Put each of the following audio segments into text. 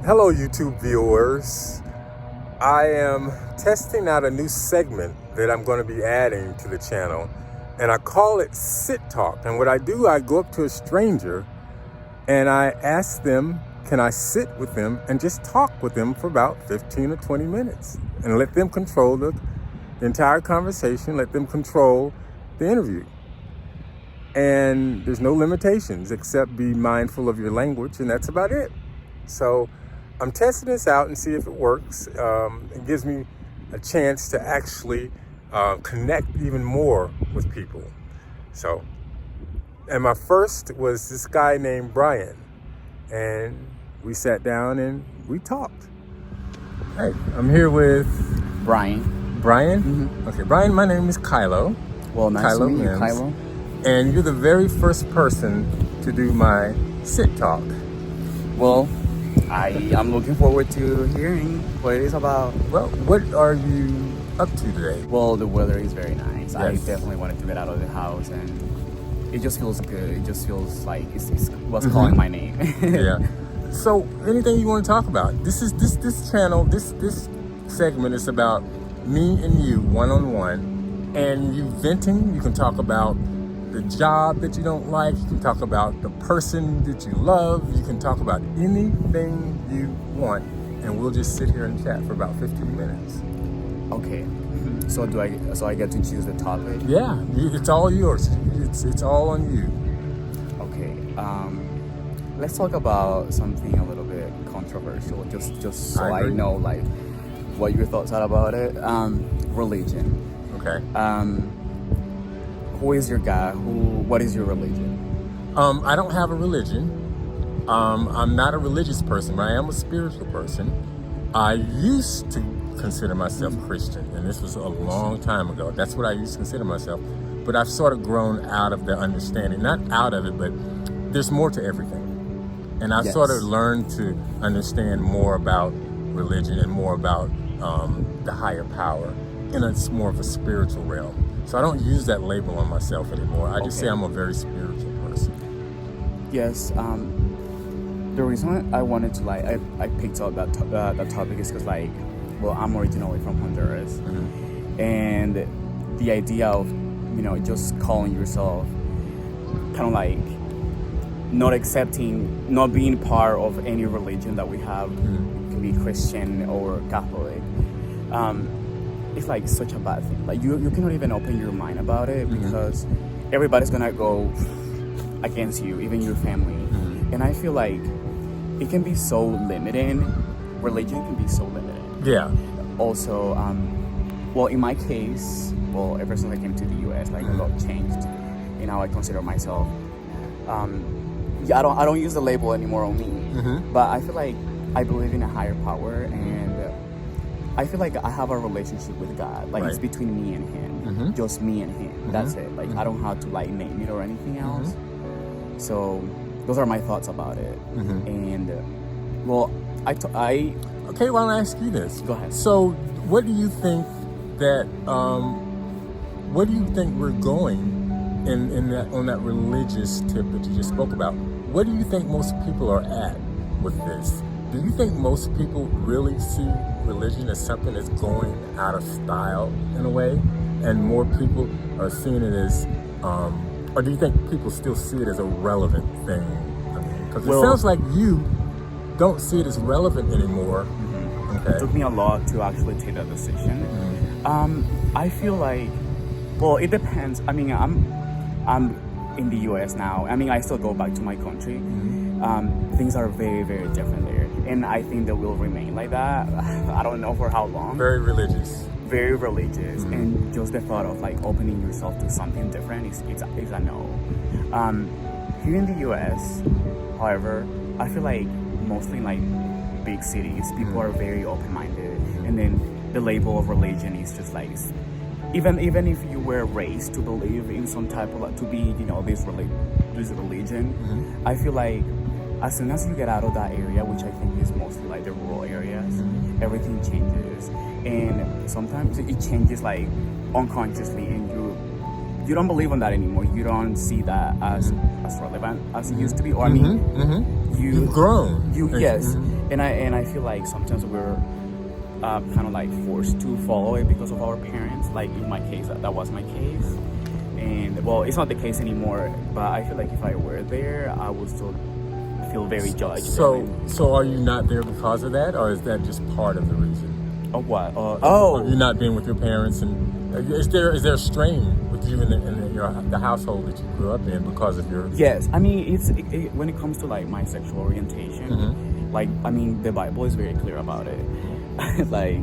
Hello, YouTube viewers. I am testing out a new segment that I'm going to be adding to the channel, and I call it Sit Talk. And what I do, I go up to a stranger and I ask them, can I sit with them and just talk with them for about 15 or 20 minutes and let them control the entire conversation, let them control the interview. And there's no limitations except be mindful of your language, and that's about it. So I'm testing this out and see if it works. It gives me a chance to actually connect even more with people. So, and my first was this guy named Brian, and we sat down and we talked. Hey, I'm here with Brian. Brian? Mm-hmm. Okay, Brian, my name is Kylo. Well, nice to meet you, Mims. Kylo. And you're the very first person to do my Sit Talk. Well, I am looking forward to hearing what it is about. Well, what are you up to today? Well, the weather is very nice. Yes. I definitely wanted to get out of the house, and it just feels good. It just feels like it's what's calling my name. Yeah. So, anything you want to talk about? This channel, this segment is about me and you one-on-one, and you venting. You can talk about the job that you don't like. You can talk about the person that you love. You can talk about anything you want, and we'll just sit here and chat for about 15 minutes. Okay. So I get to choose the topic? Yeah, it's all yours. It's all on you. Okay. Let's talk about something a little bit controversial, just so I know like what your thoughts are about it. Religion. Okay. Who is your God? What is your religion? I don't have a religion. I'm not a religious person, but I am a spiritual person. I used to consider myself Christian, and this was a long time ago. That's what I used to consider myself. But I've sort of grown out of the understanding, not out of it, but there's more to everything. And I've sort of learned to understand more about religion and more about the higher power in a more of a spiritual realm. So I don't use that label on myself anymore. I just say I'm a very spiritual person. Yes. The reason I wanted to I picked up that topic is because I'm originally from Honduras, and the idea of just calling yourself kind of like not being part of any religion that we have, it can be Christian or Catholic. It's like such a bad thing. Like you cannot even open your mind about it because everybody's gonna go against you, even your family. And I feel like it can be so limiting. Religion can be so limiting. Yeah. Also, well, in my case, ever since I came to the U.S., a lot changed in how I consider myself. I don't use the label anymore on me, but I feel like I believe in a higher power, and I feel like I have a relationship with God. It's between me and Him, just me and Him. That's it. I don't have to name it or anything else. So those are my thoughts about it. And Okay, well, I'll ask you this. Go ahead. So, what do you think that? Where do you think we're going on that religious tip that you just spoke about? What do you think most people are at with this? Do you think most people really see religion as something that's going out of style in a way, and more people are seeing it as, or do you think people still see it as a relevant thing? Because it sounds like you don't see it as relevant anymore. Okay. It took me a lot to actually take that decision. I feel like, it depends. I mean, I'm in the U.S. now. I mean, I still go back to my country. Things are very, very different there, and I think they will remain like that. I don't know for how long. Very religious. Very religious, and just the thought of opening yourself to something different is a no. Here in the U.S., however, I feel like mostly in big cities, people are very open-minded, and then the label of religion is just even if you were raised to believe in some type of to be this religion, I feel like as soon as you get out of that area, which I think is mostly the rural areas, everything changes, and sometimes it changes unconsciously, and you don't believe in that anymore. You don't see that as relevant as it used to be. Or I mean, you've grown. Yes, and I feel like sometimes we're kind of like forced to follow it because of our parents. Like in my case, that was my case, and well, it's not the case anymore. But I feel like if I were there, I would still feel very judged. So are you not there because of that, or is that just part of the reason? Of what? Of you not being with your parents, and is there a strain with you in the household that you grew up in because of your? Yes, I mean when it comes to like my sexual orientation, like I mean the Bible is very clear about it. Like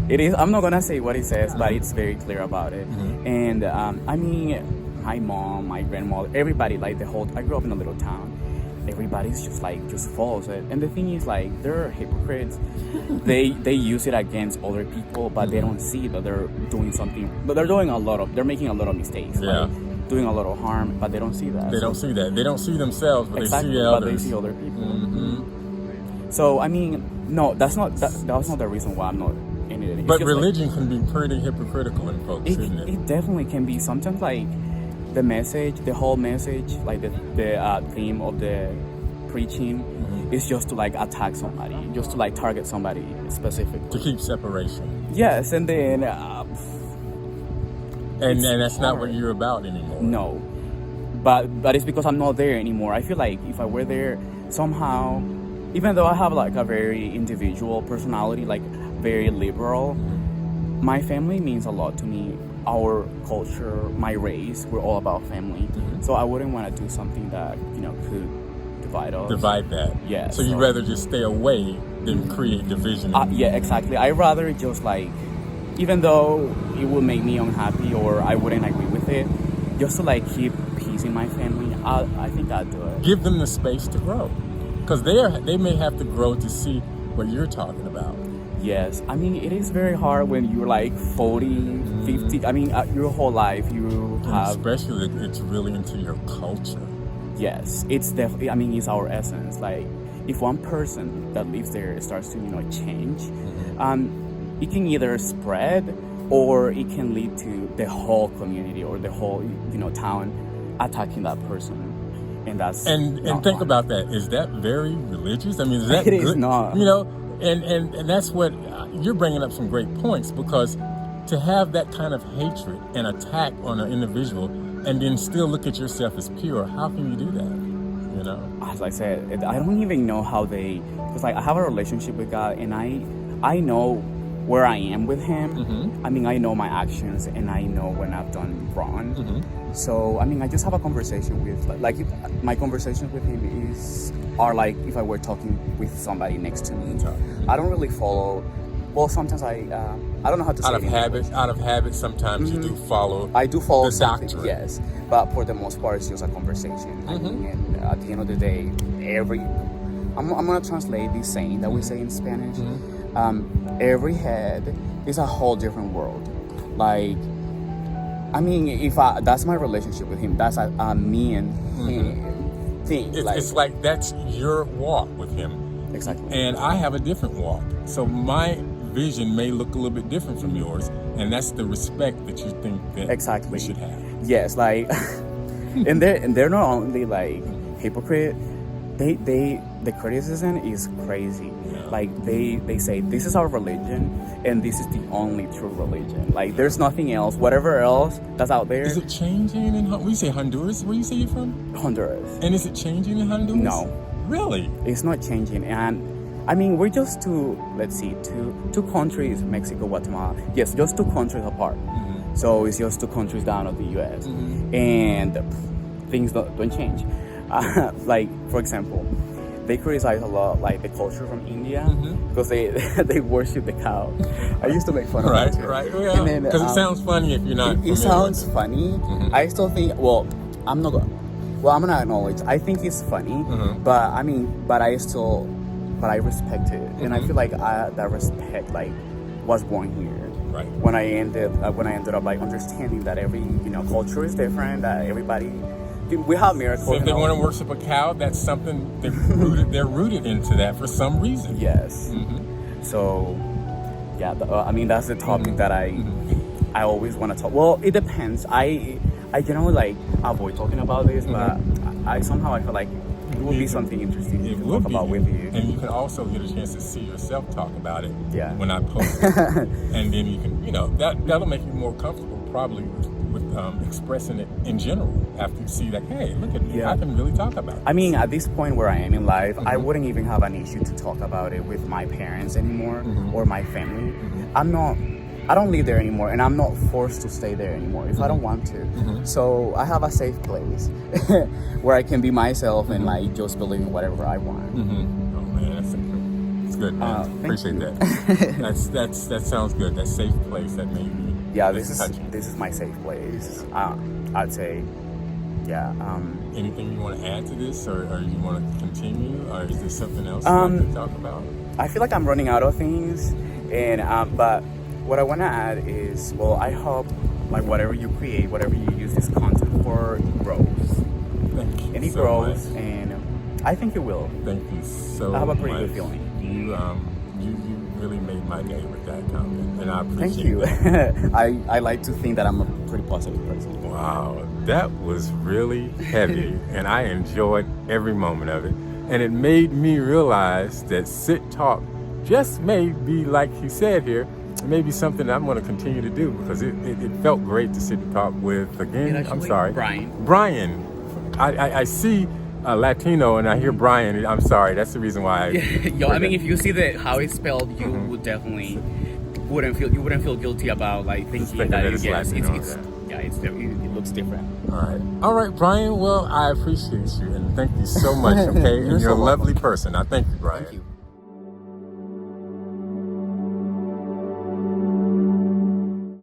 it is. I'm not gonna say what it says, but it's very clear about it. And I mean, my mom, my grandmother, everybody, like I grew up in a little town. Everybody's just follows it. And the thing is, like, they're hypocrites. They use it against other people, but they don't see that they're doing something. But they're making a lot of mistakes. Yeah. Like, doing a lot of harm, but they don't see that. They don't see that. They don't see themselves, but exactly, they see others. But they see other people. So I mean, no, that's not the reason why I'm not in it. But religion can be pretty hypocritical in folks, isn't it? It definitely can be. Sometimes, like, the whole message, like the theme of the preaching is just to like attack somebody, just to like target somebody specifically. To keep separation. Yes, and then... and that's hard. Not what you're about anymore. No. But it's because I'm not there anymore. I feel like if I were there, somehow, even though I have like a very individual personality, like very liberal, my family means a lot to me. Our culture, my race, we're all about family. So I wouldn't want to do something that, could divide us. Divide that. Yeah. So you'd rather just stay away than create division? Yeah, exactly. I'd rather just like, even though it would make me unhappy or I wouldn't agree with it, just to like keep peace in my family, I think I'd do it. Give them the space to grow. Because they may have to grow to see what you're talking about. Yes, I mean, it is very hard when you're like 40, 50. I mean, your whole life you have... Especially if it's really into your culture. Yes, it's definitely, I mean, it's our essence. Like, if one person that lives there starts to, change, it can either spread or it can lead to the whole community or the whole, town attacking that person. And that's and think fun. About that. Is that very religious? I mean, is that it good? Is not. And that's what you're bringing up some great points, because to have that kind of hatred and attack on an individual and then still look at yourself as pure, how can you do that? As I said, I don't even know how because like I have a relationship with God, and I know where I am with Him. I mean, I know my actions and I know when I've done wrong. So I mean, I just have a conversation with my conversations with Him are like if I were talking with somebody next to me. I don't really follow. Well, sometimes I don't know how to say it. Out of habit, sometimes you do follow. I do follow the doctrine. Yes, but for the most part, it's just a conversation. I mean, and at the end of the day, I'm gonna translate this saying that we say in Spanish. Every head is a whole different world. Like, I mean, that's my relationship with Him. That's a me and Him thing. It's like that's your walk with Him. Exactly. And I have a different walk. So my vision may look a little bit different from yours, and that's the respect that you think that we should have. Yes, like, and they're not only like hypocrite. The criticism is crazy. Yeah. Like they say this is our religion and this is the only true religion. Like there's nothing else. Whatever else that's out there. Is it changing in? We say Honduras. Where you say you're from? Honduras. And is it changing in Honduras? No. Really? It's not changing. And I mean, we're just two countries, Mexico, Guatemala. Yes, just two countries apart. So it's just two countries down of the U.S. And things don't change. Like, for example, they criticize a lot, like, the culture from India because they worship the cow. I used to make fun of that too. Right, yeah. Because it sounds funny if you're not. It sounds funny. I still think. Well, I'm gonna acknowledge. I think it's funny, but I mean, but I respect it, and I feel like that respect like was born here. Right. When I ended up like understanding that every culture is different, that everybody. We have miracles. So if they want to worship a cow, that's something they're rooted into that for some reason. Yes. So, yeah, I mean that's the topic that I always want to talk. Well, it depends. I I generally like avoid talking about this, but I somehow I feel like it would be something interesting to talk about with you. And you can also get a chance to see yourself talk about it Yeah. when I post it. And then you can, that'll make you more comfortable probably with expressing it in general after you see that, hey, look at me, I can really talk about it. I mean, at this point where I am in life, I wouldn't even have an issue to talk about it with my parents anymore or my family. I don't live there anymore, and I'm not forced to stay there anymore if I don't want to. So I have a safe place where I can be myself and like just believe in whatever I want. Oh man, that's cool. It's good, man. Appreciate that. That sounds good. That safe place that made me. Yeah, this is my safe place. I'd say, yeah. Anything you want to add to this, or you want to continue, or is there something else you'd like to talk about? I feel like I'm running out of things, and but what I want to add is, well, I hope like whatever you create, whatever you use this content for, grows. Thank you. And it grows, and I think it will. Thank you so much. I have a pretty good feeling. You really made my day with that comment, and I appreciate Thank you. that. I like to think that I'm a pretty positive person. Wow, that was really heavy, and I enjoyed every moment of it. And it made me realize that Sit Talk just may be, like he said here, it may be something that I'm going to continue to do, because it felt great to sit and talk with, again, I'm sorry, Brian. I see a Latino and I hear Brian. I'm sorry, that's the reason why. I mean, if you see how it's spelled, you would definitely wouldn't feel guilty about like thinking that it's it looks different. All right, Brian. Well, I appreciate you and thank you so much. Okay, and you're a lovely person. I thank you, Brian. Thank you.